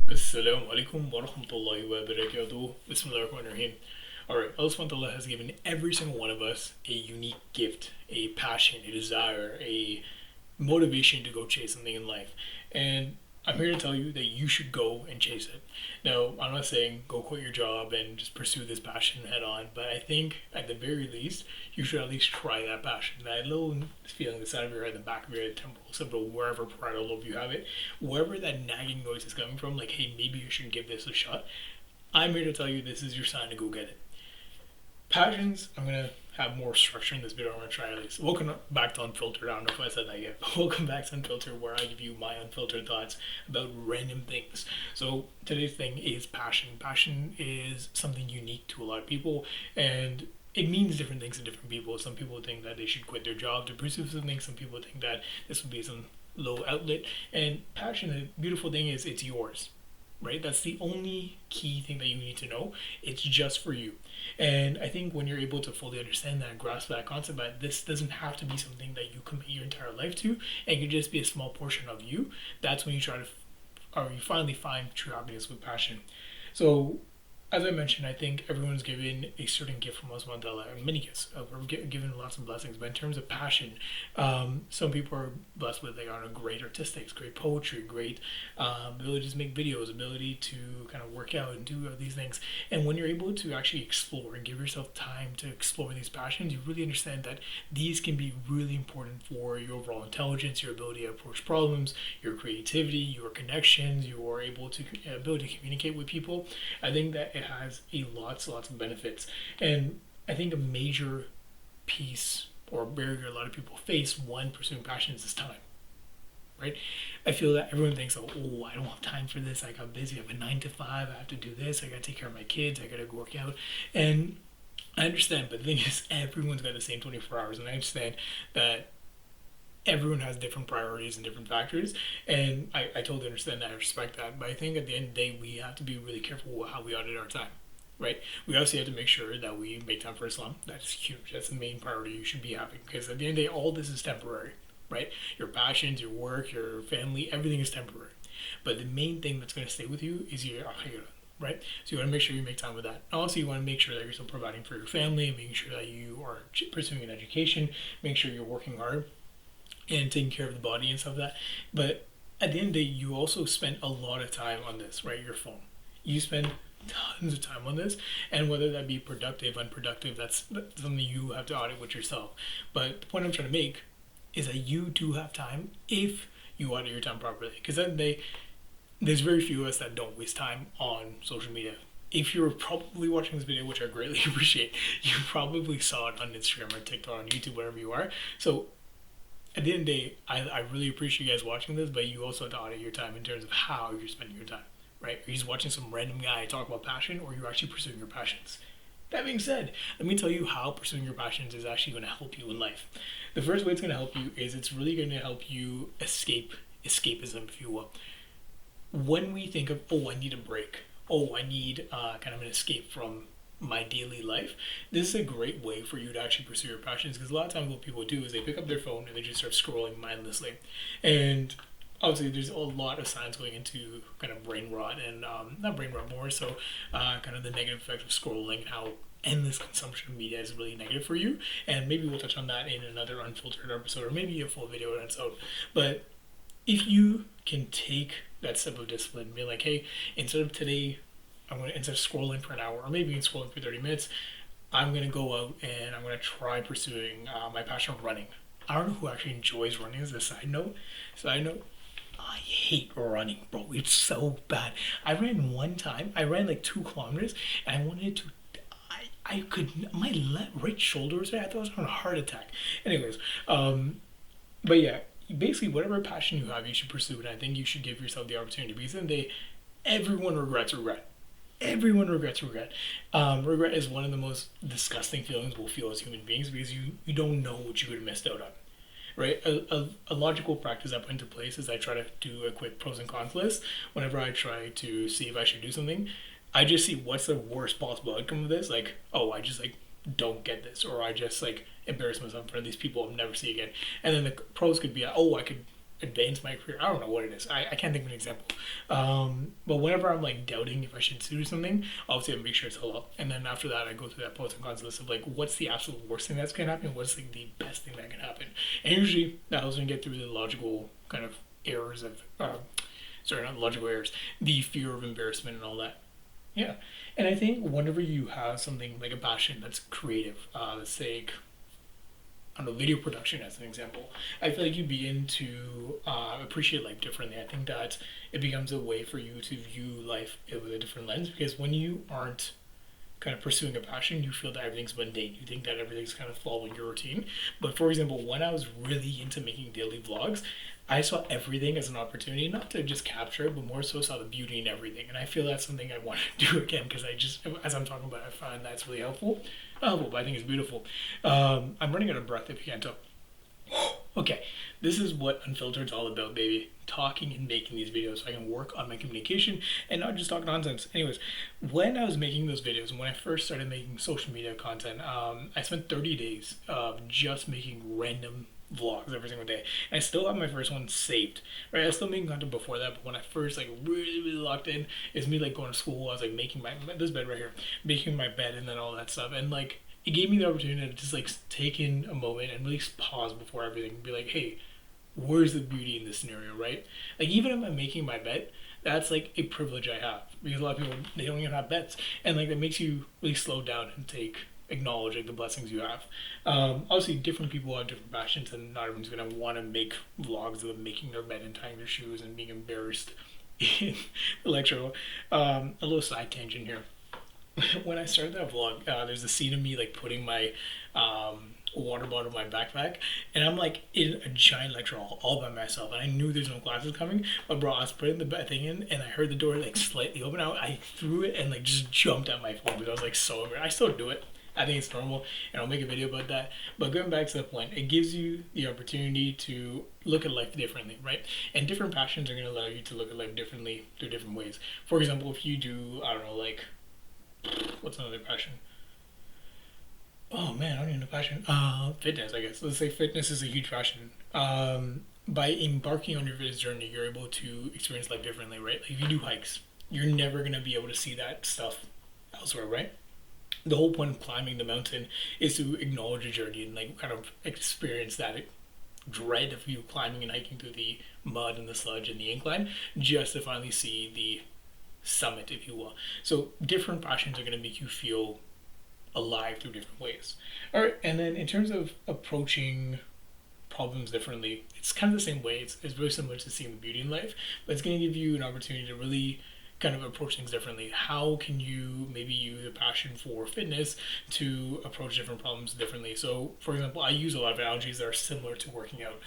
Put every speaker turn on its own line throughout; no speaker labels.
Assalamu alaikum wa rahmatullahi wa barakatuh. Bismillahirrahmanirrahim. Alright, Allah SWT has given every single one of us a unique gift, a passion, a desire, a motivation to go chase something in life. And I'm here to tell you that you should go and chase it. Now, I'm not saying go quit your job and just pursue this passion head on, but I think at the very least, you should at least try that passion. That little feeling, the side of your head, the back of your head, temporal, subtle, wherever parietal lobe you have it, wherever that nagging noise is coming from, like, hey, maybe you should give this a shot. I'm here to tell you this is your sign to go get it. Passions, I'm gonna have more structure in this video. I'm gonna try at least. Welcome back to Unfiltered. I don't know if I said that yet, but welcome back to Unfiltered, where I give you my unfiltered thoughts about random things. So today's thing is passion. Passion is something unique to a lot of people, and it means different things to different people. Some people think that they should quit their job to pursue something. Some people think that this would be some low outlet. And passion, the beautiful thing is it's yours, right? That's the only key thing that you need to know. It's just for you. And I think when you're able to fully understand that and grasp that concept, that this doesn't have to be something that you commit your entire life to, and it can just be a small portion of you, that's when you try to, or you finally find true happiness with passion. So, as I mentioned, I think everyone's given a certain gift from Allah SWT, many gifts. We're given lots of blessings, but in terms of passion, some people are blessed with like great artistics, great poetry, great ability to make videos, ability to kind of work out and do these things. And when you're able to actually explore and give yourself time to explore these passions, you really understand that these can be really important for your overall intelligence, your ability to approach problems, your creativity, your connections, your ability to communicate with people. I think that it has lots of benefits. And I think a major piece or barrier a lot of people face when pursuing passions is time, right? I feel that everyone thinks, oh, I don't have time for this. I got busy. I have a 9 to 5. I have to do this. I got to take care of my kids. I got to work out. And I understand, but the thing is, everyone's got the same 24 hours. And I understand that everyone has different priorities and different factors, and I totally understand that. I respect that, but I think at the end of the day, we have to be really careful with how we audit our time, right? We obviously have to make sure that we make time for Islam. That's huge. That's the main priority you should be having, because at the end of the day, all this is temporary, right? Your passions, your work, your family, everything is temporary. But the main thing that's going to stay with you is your akhirah, right? So you want to make sure you make time with that. Also, you want to make sure that you're still providing for your family, making sure that you are pursuing an education, make sure you're working hard and taking care of the body and stuff like that. But at the end of the day, you also spend a lot of time on this, right? Your phone. You spend tons of time on this, and whether that be productive, unproductive, that's something you have to audit with yourself. But the point I'm trying to make is that you do have time if you audit your time properly. Because then there's very few of us that don't waste time on social media. If you're probably watching this video, which I greatly appreciate, you probably saw it on Instagram or TikTok, on YouTube, wherever you are. So at the end of the day, I really appreciate you guys watching this, but you also have to audit your time in terms of how you're spending your time, right? Are you just watching some random guy talk about passion, or are you actually pursuing your passions? That being said, let me tell you how pursuing your passions is actually going to help you in life. The first way it's going to help you is it's really going to help you escapism, if you will. When we think of, oh, I need a break, oh, I need kind of an escape from my daily life, this is a great way for you to actually pursue your passions, because a lot of times what people do is they pick up their phone and they just start scrolling mindlessly. And obviously there's a lot of science going into kind of brain rot and not brain rot, more so kind of the negative effects of scrolling and how endless consumption of media is really negative for you. And maybe we'll touch on that in another Unfiltered episode, or maybe a full video on its own. But if you can take that step of discipline, be like, hey, instead of scrolling for an hour, or maybe even scrolling for 30 minutes, I'm going to go out and I'm going to try pursuing my passion of running. I don't know who actually enjoys running as a side note. I hate running, bro. It's so bad. I ran one time. I ran like 2 kilometers, and I wanted to. I could. My right shoulder was there. I thought I was having a heart attack. Anyways, but yeah, basically, whatever passion you have, you should pursue it. I think you should give yourself the opportunity, because in the day, everyone regrets regret. Everyone regrets regret. Regret is one of the most disgusting feelings we'll feel as human beings, because you don't know what you could have missed out on. Right? A logical practice I put into place is I try to do a quick pros and cons list whenever I try to see if I should do something. I just see what's the worst possible outcome of this. Like, oh, I just like don't get this, or I just like embarrass myself in front of these people I'll never see again. And then the pros could be, oh, I could advance my career. I don't know what it is. I can't think of an example. But whenever I'm like doubting if I should do something, obviously I make sure it's halal. And then after that, I go through that pros and cons list of like what's the absolute worst thing that's gonna happen, what's like the best thing that can happen. And usually that helps me get through the logical kind of errors of, sorry, not logical errors, the fear of embarrassment and all that. Yeah. And I think whenever you have something like a passion that's creative, let's say, I don't know, video production as an example, I feel like you begin to appreciate life differently. I think that it becomes a way for you to view life with a different lens, because when you aren't kind of pursuing a passion, you feel that everything's mundane. You think that everything's kind of following your routine. But for example, when I was really into making daily vlogs, I saw everything as an opportunity, not to just capture it, but more so saw the beauty in everything. And I feel that's something I want to do again, because I just, as I'm talking about it, I find that's really helpful. Not helpful, but I think it's beautiful. I'm running out of breath if you can't tell. Okay, this is what Unfiltered's all about, baby. Talking and making these videos so I can work on my communication and not just talk nonsense. Anyways, when I was making those videos, and when I first started making social media content, I spent 30 days of just making random vlogs every single day. And I still have my first one saved, right? I was still making content before that, but when I first like really locked in, it's me like going to school. I was like making this bed right here, making my bed and then all that stuff. And like, it gave me the opportunity to just like take in a moment and really pause before everything and be like, hey, where's the beauty in this scenario, right? Like, even if I'm making my bed, that's like a privilege I have, because a lot of people, they don't even have beds, and like that makes you really slow down and acknowledge like the blessings you have. Obviously different people have different passions, and not everyone's gonna want to make vlogs of them making their bed and tying their shoes and being embarrassed in the lecture. A little side tangent here. When I started that vlog, there's a scene of me like putting my water bottle in my backpack, and I'm like in a giant lecture hall all by myself, and I knew there's no classes coming, but bro, I was putting the thing in, and I heard the door like slightly open out. I threw it and like just jumped at my phone because I was like so embarrassed. I still do it. I think it's normal, and I'll make a video about that. But going back to the point, it gives you the opportunity to look at life differently, right? And different passions are going to allow you to look at life differently through different ways. For example, if you do, I don't know, like, what's another passion? Oh man, I don't even know passion. Fitness, I guess. Let's say fitness is a huge passion. By embarking on your fitness journey, you're able to experience life differently, right? Like if you do hikes, you're never gonna be able to see that stuff elsewhere, right? The whole point of climbing the mountain is to acknowledge the journey and like kind of experience that dread of you climbing and hiking through the mud and the sludge and the incline, just to finally see the summit, if you will. So different passions are going to make you feel alive through different ways. All right, and then in terms of approaching problems differently, it's kind of the same way. It's very similar to seeing the beauty in life, but it's going to give you an opportunity to really kind of approach things differently. How can you maybe use a passion for fitness to approach different problems differently? So, for example, I use a lot of analogies that are similar to working out.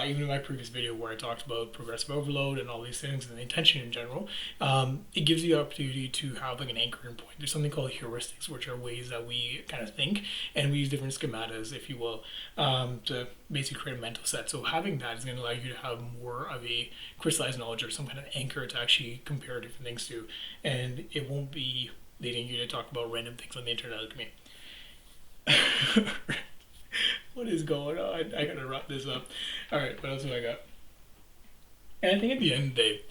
Even in my previous video where I talked about progressive overload and all these things and the intention in general, it gives you the opportunity to have like an anchoring point. There's something called heuristics, which are ways that we kind of think, and we use different schematas, if you will, to basically create a mental set. So having that is going to allow you to have more of a crystallized knowledge or some kind of anchor to actually compare different things to, and it won't be leading you to talk about random things on the internet like me. What is going on? I gotta wrap this up. Alright, what else have I got? And I think at the end of the day,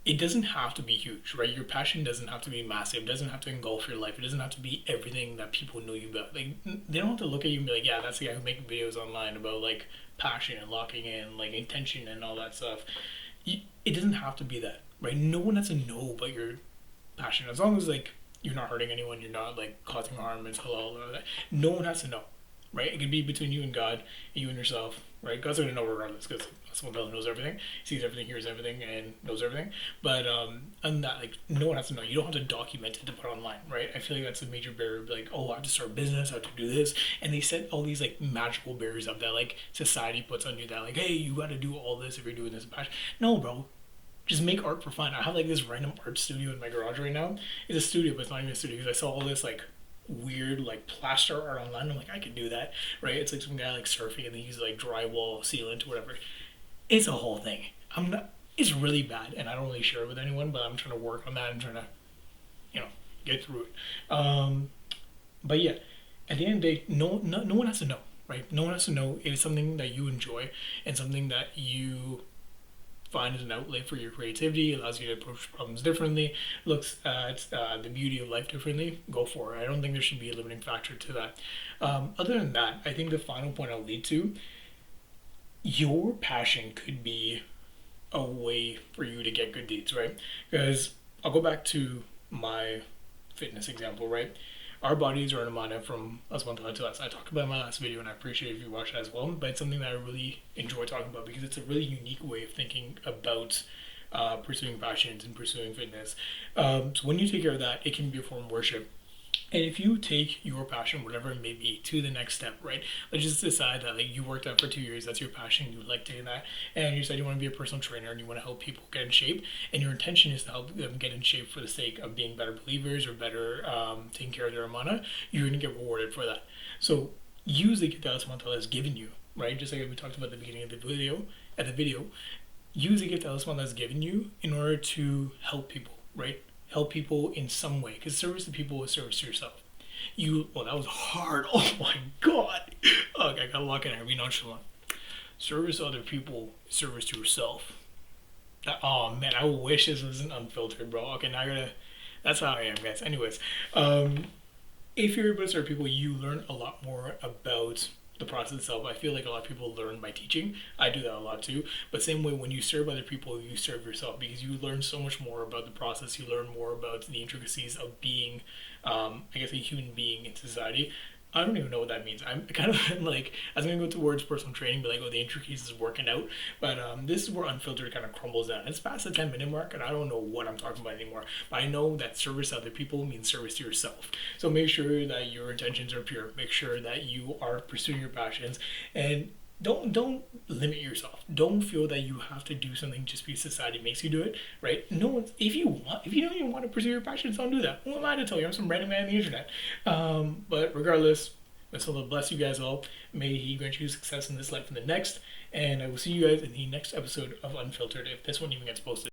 it doesn't have to be huge, right? Your passion doesn't have to be massive. It doesn't have to engulf your life. It doesn't have to be everything that people know you about. Like, they don't have to look at you and be like, yeah, that's the guy who makes videos online about like passion and locking in, like intention and all that stuff. It doesn't have to be that, right? No one has to know about your passion, as long as like you're not hurting anyone, you're not like causing harm, it's halal or that. No one has to know, right? It could be between you and God, you and yourself, right? God's gonna know regardless, because someone knows everything, sees everything, hears everything, and knows everything. But and that, like, no one has to know. You don't have to document it to put online, right? I feel like that's a major barrier. Like, oh, I have to start a business, I have to do this, and they set all these like magical barriers up that like society puts on you, that like, hey, you got to do all this if you're doing this passion. No, bro. Just make art for fun. I have like this random art studio in my garage right now. It's a studio, but it's not even a studio, because I saw all this like weird like plaster art online. I'm like, I could do that, right? It's like some guy like surfing and they use like drywall sealant or whatever. It's a whole thing. It's really bad, and I don't really share it with anyone, but I'm trying to work on that and trying to, get through it. But yeah, at the end of the day, no one has to know, right? No one has to know. It is something that you enjoy and something that you find an outlet for your creativity, allows you to approach problems differently, looks at the beauty of life differently, go for it. I don't think there should be a limiting factor to that. Other than that, I think the final point I'll lead to, your passion could be a way for you to get good deeds, right? Because I'll go back to my fitness example, right? Our bodies are an amana from us one to us. I talked about in my last video, and I appreciate if you watch that as well. But it's something that I really enjoy talking about because it's a really unique way of thinking about pursuing passions and pursuing fitness. So when you take care of that, it can be a form of worship. And if you take your passion, whatever it may be, to the next step, right? Let's just decide that like you worked out for 2 years, that's your passion, you like doing that, and you said you want to be a personal trainer and you want to help people get in shape, and your intention is to help them get in shape for the sake of being better believers or better taking care of their amana, you're going to get rewarded for that. So use the gift that Allah SWT has given you, right? Just like we talked about at the beginning of the video, use the gift that Allah SWT has given you in order to help people, right? Help people in some way, because service to people is service to yourself. That was hard. Oh my god. Okay, I gotta lock in here. Be nonchalant. Service to other people is service to yourself. Oh man, I wish this wasn't unfiltered, bro. Okay, now I gotta. That's how I am, guys. Anyways, if you're able to serve people, you learn a lot more about the process itself. I feel like a lot of people learn by teaching. I do that a lot too. But same way, when you serve other people, you serve yourself because you learn so much more about the process. You learn more about the intricacies of being, I guess, a human being in society. I don't even know what that means. I'm kind of like, I was going to go towards personal training, but like, oh, the intricacies is working out. But this is where Unfiltered kind of crumbles down. It's past the 10-minute mark, and I don't know what I'm talking about anymore. But I know that service to other people means service to yourself. So make sure that your intentions are pure. Make sure that you are pursuing your passions, and don't limit yourself. Don't feel that you have to do something just because society makes you do it, right? No, if you don't even want to pursue your passions, don't do that. Who am I to tell you? I'm some random man on the internet. But regardless, may Allah bless you guys all. May He grant you success in this life and the next. And I will see you guys in the next episode of Unfiltered, if this one even gets posted.